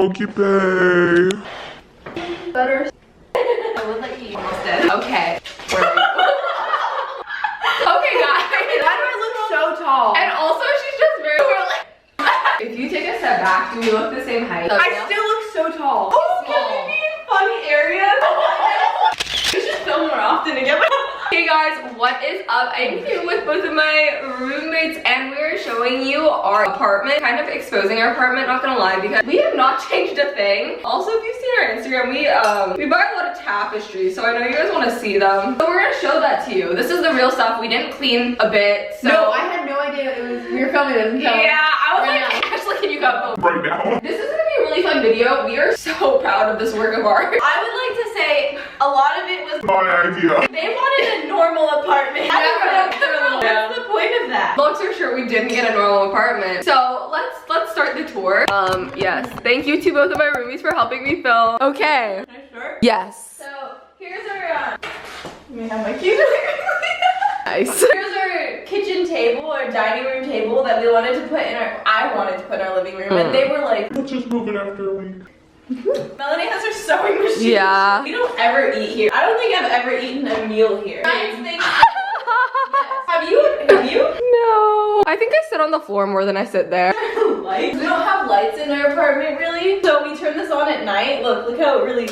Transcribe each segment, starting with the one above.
No, gibby. Butter. I would let you almost did. Okay. Okay, guys. Why do I look so tall? And also, she's just very If you take a step back, do we look the same height? I still look so tall. Oh, can we be in funny areas? We should film more often together. Hey guys, what is up? I'm here with both of my roommates and we're showing you our apartment, kind of exposing our apartment, not gonna lie, because we have not changed a thing. Also, if you've seen our Instagram, we buy a lot of tapestry, so I know you guys want to see them. So we're gonna show that to you. This is the real stuff. We didn't clean a bit, so. No, I had no idea we were filming this until. Yeah, I was right like, now. Ashley, can you go? Right now. This is gonna be a really fun video. We are so proud of this work of art. I would like to say a lot of it was My idea. they wanted a normal apartment. What's the point of that? Long story short, we didn't get a normal apartment. So let's start the tour. Yes. Thank you to both of my roomies for helping me film. Okay. Can I start? Yes. So here's our let me have my keys. Nice. Here's our kitchen table or dining room table that we wanted to put in I wanted to put in our living room, and they were like, Let's just move it after a week. Melanie has her sewing machine. Yeah. We don't ever eat here. I don't think I've ever eaten a meal here. Nice thing. Have you? No. I think I sit on the floor more than I sit there. Lights? We don't have lights in our apartment really, so we turn this on at night. Look how it really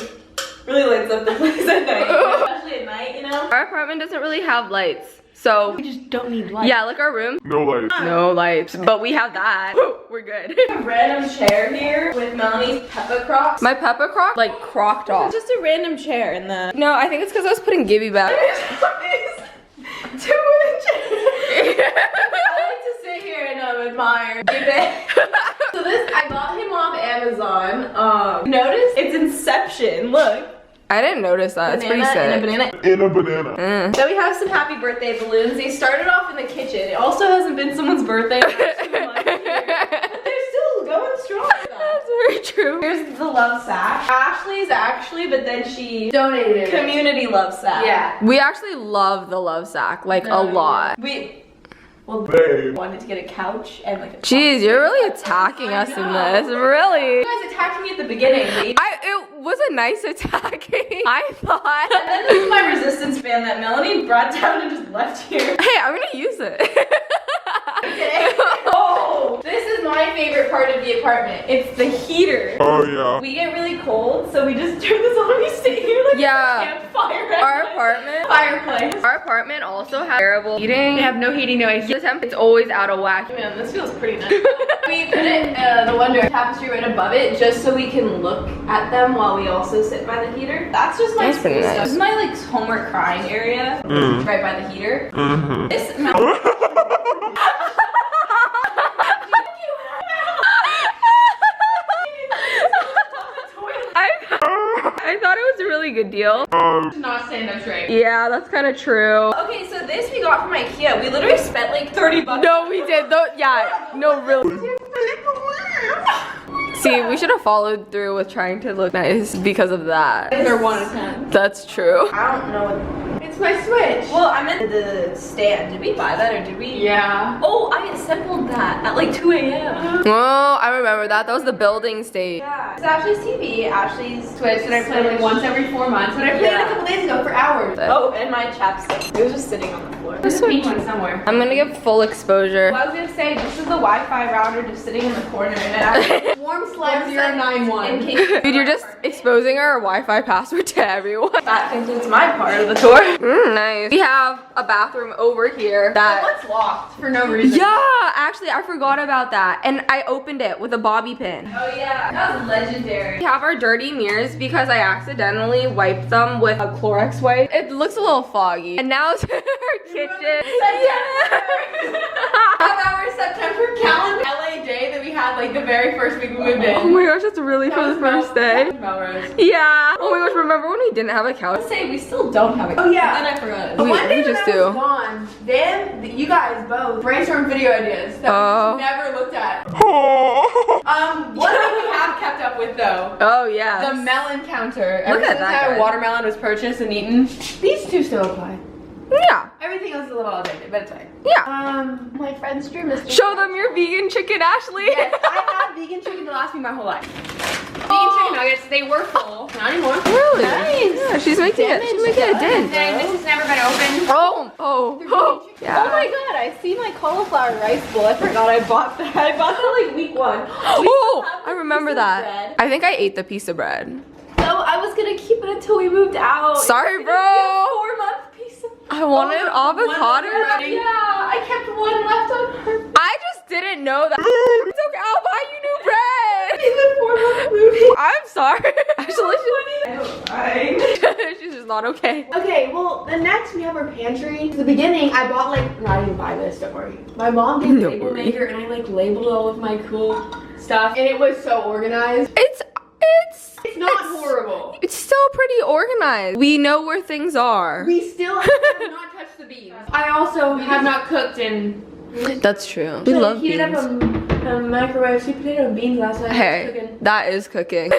lights up the place at night, especially at night, you know. Our apartment doesn't really have lights. So We just don't need lights. yeah, like our room. No lights. No lights, but we have that. We're good. A random chair here with Melanie's Peppa Crocs. My Peppa Croc, like crocked off. It's just a random chair in the. No, I think it's because I was putting Gibby back. Two wooden chairs. I like to sit here and admire Gibby. So this, I got him off Amazon. Notice it's Inception. Look. I didn't notice that. It's pretty sick. And a banana. In a banana. Then we have some happy birthday balloons. They started off in the kitchen. It also hasn't been someone's birthday for 2 months here. But they're still going strong. That's very true. Here's the love sack. Ashley's actually, but then she Donated it. community love sack. Yeah. We actually love the love sack, like a lot. Babe. Wanted to get a couch and like a Jeez, you're really attacking us in this. Really. You guys attacked me at the beginning. It was a nice attacking. I thought. And then there's my resistance band that Melanie brought down and just left here. Hey, I'm gonna use it. Oh, this is my favorite part of the apartment. It's the heater. Oh yeah. We get really cold, so we just turn this on and we stay here like Yeah. a campfire. Our apartment. Fireplace. Our apartment also has terrible heating. They have no heating, no AC. The temp is always out of whack. Man, this feels pretty nice. We put it, the wonder tapestry right above it, just so we can look at them while we also sit by the heater. That's just my That's pretty school nice. stuff. This is my like homework crying area, right by the heater. This. I thought it was a really good deal. Not stand up straight. Yeah, that's kind of true. Okay, so this we got from IKEA. We literally spent like 30 bucks. No, we did. Yeah, no, really. See, we should have followed through with trying to look nice because of that. They're 1 to 10. That's true. I don't know what. It's my Switch. Well, I meant the stand. Did we buy that or did we? Yeah. Oh, I assembled that at like 2 a.m. Oh, I remember that. That was the building stage. Yeah. It's Ashley's TV, Ashley's Switch that I play like once every 4 months. But I played it a couple days ago for hours. Oh, and my chapstick. It was just sitting on the floor. There's a pink one somewhere. I'm gonna give full exposure. Well, I was gonna say, this is the Wi-Fi router just sitting in the corner, and it actually warm slide 091. In case Dude, you're just exposing our Wi-Fi password to everyone. that concludes my part of the tour. Nice. We have a bathroom over here that. What's locked for no reason? Yeah, actually, I forgot about that, and I opened it with a bobby pin. Oh yeah, that was legendary. We have our dirty mirrors because I accidentally wiped them with a Clorox wipe. It looks a little foggy. And now it's our kitchen. Yeah. Have our September calendar LA day that we had like the very first week we moved in. Oh my gosh, that's really for the first day. Melrose. Yeah. Oh my gosh, remember when we didn't have a couch? Let's say we still don't have it. Oh yeah. Then I forgot. We- One day we when just I do. was gone, then you guys both brainstormed video ideas that Oh. we never looked at. Oh. One thing we have kept up with though. Oh yeah. The melon counter. Look Ever at since that our guy. watermelon was purchased and eaten, these two still apply. Yeah. Everything else is a little outdated, but it's fine. Yeah. My friend's dream is to Show them your vegan chicken, Ashley. Yes, I had vegan chicken to last me my whole life. Vegan chicken nuggets, they were full. Not anymore. Really? Nice. Yeah, she's making it. She's making a dent. This has never been opened. Oh. Yeah. Oh my god, I see my cauliflower rice bowl. I forgot I bought that. I bought that like week 1. Oh, I remember that. I think I ate the piece of bread. So I was gonna keep it until we moved out. Sorry, bro. 4-month piece of I wanted avocado. Yeah, I kept one left on her. I just didn't know that. It's okay, I'll buy you new bread. It's a 4-month movie. I'm sorry. Actually, she's just not okay. Okay, well, the next we have our pantry. At the beginning, I bought like, not even buy this, don't worry. My mom did a Don't label worry. maker and I like labeled all of my cool stuff. And it was so organized. It's Not horrible. It's still pretty organized. We know where things are. We still have not touched the beans. I also have not cooked in. That's true. We love heated beans. up a microwave sweet potato and beans last night. Hey, that is cooking.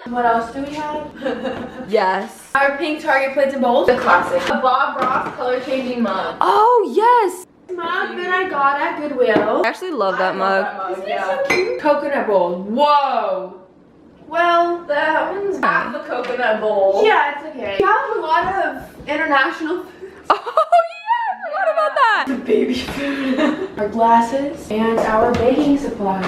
What else do we have? Yes. Our pink Target plates and bowls. The classic. A Bob Ross color changing mug. Oh, yes. Mug that I got at Goodwill. I actually love that mug. Isn't it so cute? Coconut bowl. Whoa. Well, that one's half the coconut bowl. Yeah, it's okay. We have a lot of international food. Oh, yeah. I forgot about that. Baby food. Our glasses and our baking supplies.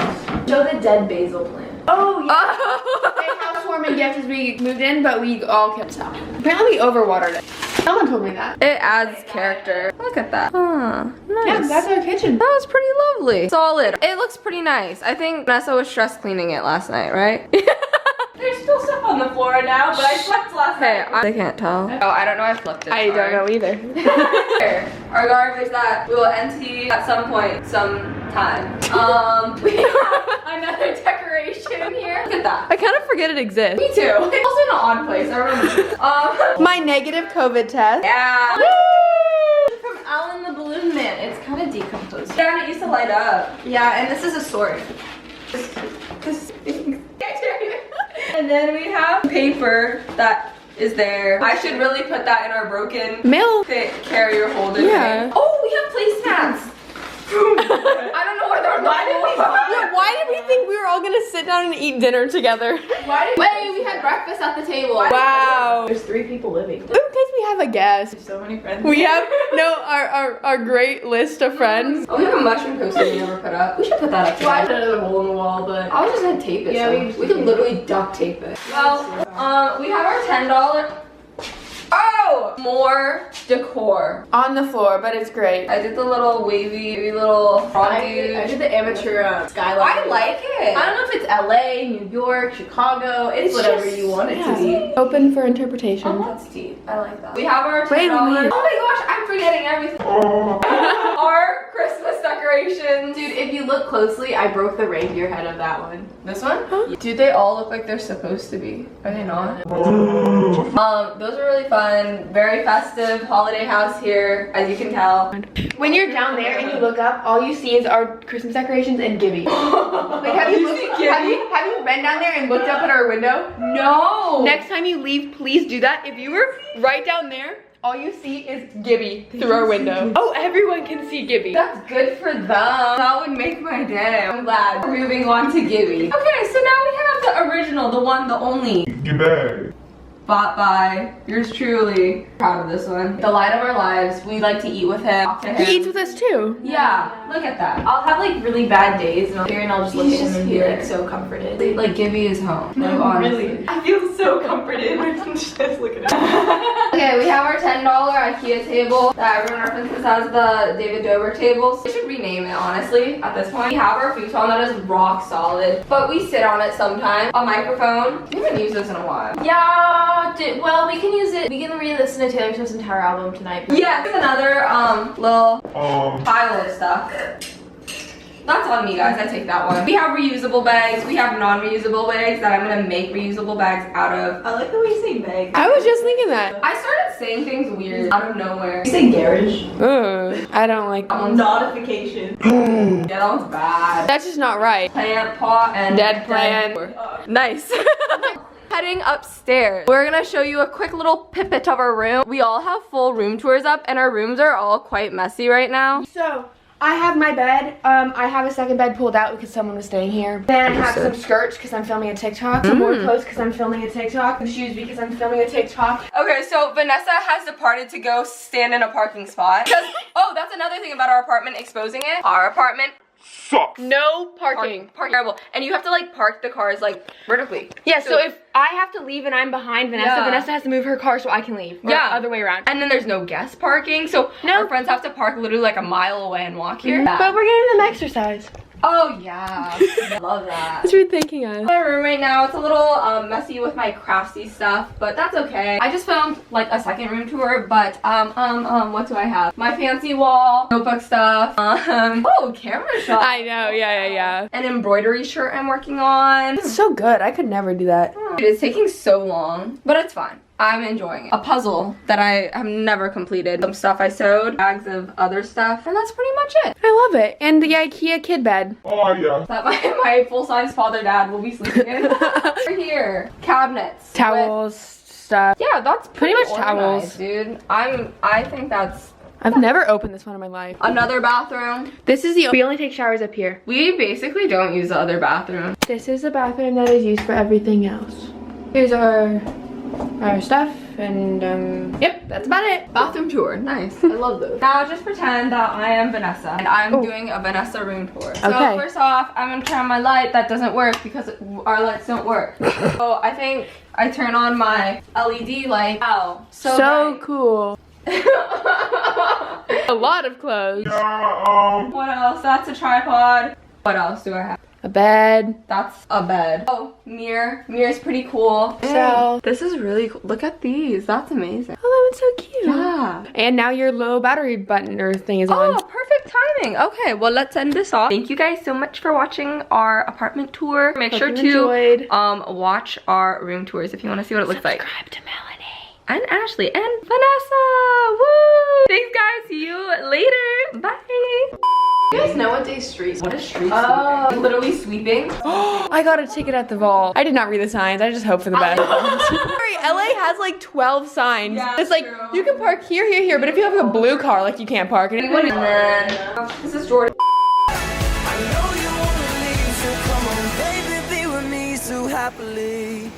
Show the dead basil plant. Oh, yeah. Oh. Big housewarming gift as we moved in, but we all kept stock. Apparently we overwatered it. Someone told me that. It adds character. Look at that. Huh. Nice. Yeah, that's our kitchen. That was pretty lovely. Solid. It looks pretty nice. I think Vanessa was stress cleaning it last night, right? There's still stuff on the floor now, but I slept last Hey, night. they can't tell. Oh, I don't know. I flipped it. I don't know either. Here, our garbage that we will empty at some point, sometime. We have another decoration here. Look at that. I kind of forget it exists. Me too. It's also in an odd place. I remember. My negative COVID test. Yeah. From Alan the Balloon Man. It's kind of decomposed. Yeah, it used to light up. Yeah, and this is a sword. And then we have paper that is there. I should really put that in our broken Mail. carrier holder. Yeah. Thing. Oh, we have placemats. I don't know where they're Yeah, why did we think we were all gonna sit down and eat dinner together? Wait, we had breakfast at the table. Wow. There's 3 people living. Because we have a guest. So many friends. We have our great list of friends. Oh, we have a mushroom poster we never put up. We should put that up. Well, I put another hole in the wall, but I was just gonna tape it. Yeah, so we could literally duct tape it. Well, we have our $10. Oh, more decor. on the floor, but it's great. I did the little wavy little frog I did the amateur skyline. I like it. I don't know if it's LA, New York, Chicago. It's whatever just- you want it to be. Open for interpretation. Oh, that's deep. I like that. We have our $10. Wait, Oh my gosh, I'm forgetting everything. Our Christmas decorations. Dude, if you look closely, I broke the reindeer head of that one. This one? Huh? Dude, they all look like they're supposed to be. Are they not? Those are really fun. Very festive holiday house here, as you can tell. When you're down there and you look up, all you see is our Christmas decorations and gibby. Like, have you been down there and looked up at our window? No! Next time you leave, please do that. If you were right down there, all you see is Gibby through our window. Oh, everyone can see Gibby. That's good for them. That would make my day. I'm glad. We're moving on to Gibby. Okay, so now we have the original, the one, the only. Get back. Bought by yours truly. Proud of this one. The light of our lives. We like to eat with him. Talk to him. He eats with us too. Yeah, look at that. I'll have like really bad days and I'll just look at He's him just and be here. like so comforted. Like Gibby is home. Like, honestly. I feel so comforted. Just look at him. Okay, we have our $10 IKEA table that everyone references as the David Dobrik tables. We should rename it, honestly, at this point. We have our futon that is rock solid, but we sit on it sometimes. A microphone. We haven't used this in a while. Yeah, well, we can use it. We can re-listen to Taylor Swift's entire album tonight. Yeah, here's another little Um, pile of stuff. That's on me, guys. I take that one. We have reusable bags. We have non-reusable bags that I'm gonna make reusable bags out of. I like the way you say bag. I was just thinking that. I started saying things weird out of nowhere. You say garage. I don't like That one's, Notification. yeah, that one's bad. That's just not right. Plant pot and Dead plant. Nice. heading upstairs. We're gonna show you a quick little pipit of our room. We all have full room tours up and our rooms are all quite messy right now. So, I have my bed. I have a second bed pulled out because someone was staying here. Then I have some skirts because I'm filming a TikTok. Some more clothes because I'm filming a TikTok. Some shoes because I'm filming a TikTok. Okay, so Vanessa has departed to go stand in a parking spot. Oh, that's another thing about our apartment, exposing it. Our apartment Sucks. No parking. parking terrible. And you have to like park the cars like vertically. Yeah, so if I have to leave and I'm behind Vanessa, Yeah. Vanessa has to move her car so I can leave. Or Yeah. other way around. And then there's no guest parking, so our friends have to park literally like a mile away and walk here. But we're getting them exercise. Oh yeah, love that. What are you thinking of? My room right now, it's a little messy with my craftsy stuff, but that's okay. I just filmed like a second room tour, but what do I have? My fancy wall, notebook stuff, oh, camera shot. I know, yeah. An embroidery shirt I'm working on. It's so good. I could never do that. It's taking so long, but it's fine. I'm enjoying it. A puzzle that I have never completed. Some stuff I sewed, bags of other stuff, and that's pretty much it. I love it. And the IKEA kid bed. Oh, yeah. That my full-size father-dad will be sleeping in. Over here, cabinets. Towels, stuff. Yeah, that's Pretty much organized, towels. dude. I think that's I've never opened this one in my life. another bathroom. This is we only take showers up here. We basically don't use the other bathroom. This is the bathroom that is used for everything else. Here's our stuff and yep, that's about it. Bathroom tour, nice. I love those. Now just pretend that I am Vanessa and I'm doing a Vanessa room tour. So Okay. first off, I'm gonna turn on my light. That doesn't work because our lights don't work. So I think I turn on my LED light. Wow, so bright. Cool. A lot of clothes. What else? That's a tripod. What else do I have? A bed. That's a bed. Oh, mirror. Mirror's pretty cool. So This is really cool. Look at these. That's amazing. oh, that one's so cute. Yeah. And now your low battery button or thing is on. Oh, perfect timing. Okay, well, let's end this off. Thank you guys so much for watching our apartment tour. Make sure you to enjoyed. watch our room tours if you want to see what it looks like. Subscribe to Melanie. And Ashley and Vanessa. Woo! Thanks, guys. See you later. Bye. You guys know what day street? What is street sweeping? Literally sweeping. I got a ticket at the vault. I did not read the signs. I just hope for the best. Sorry, LA has like 12 signs. Yeah, it's like true. you can park here, here, here, but if you have a blue car, like you can't park. And And then this is Jordan. I know you wanna leave, so come on, baby, be with me so happily.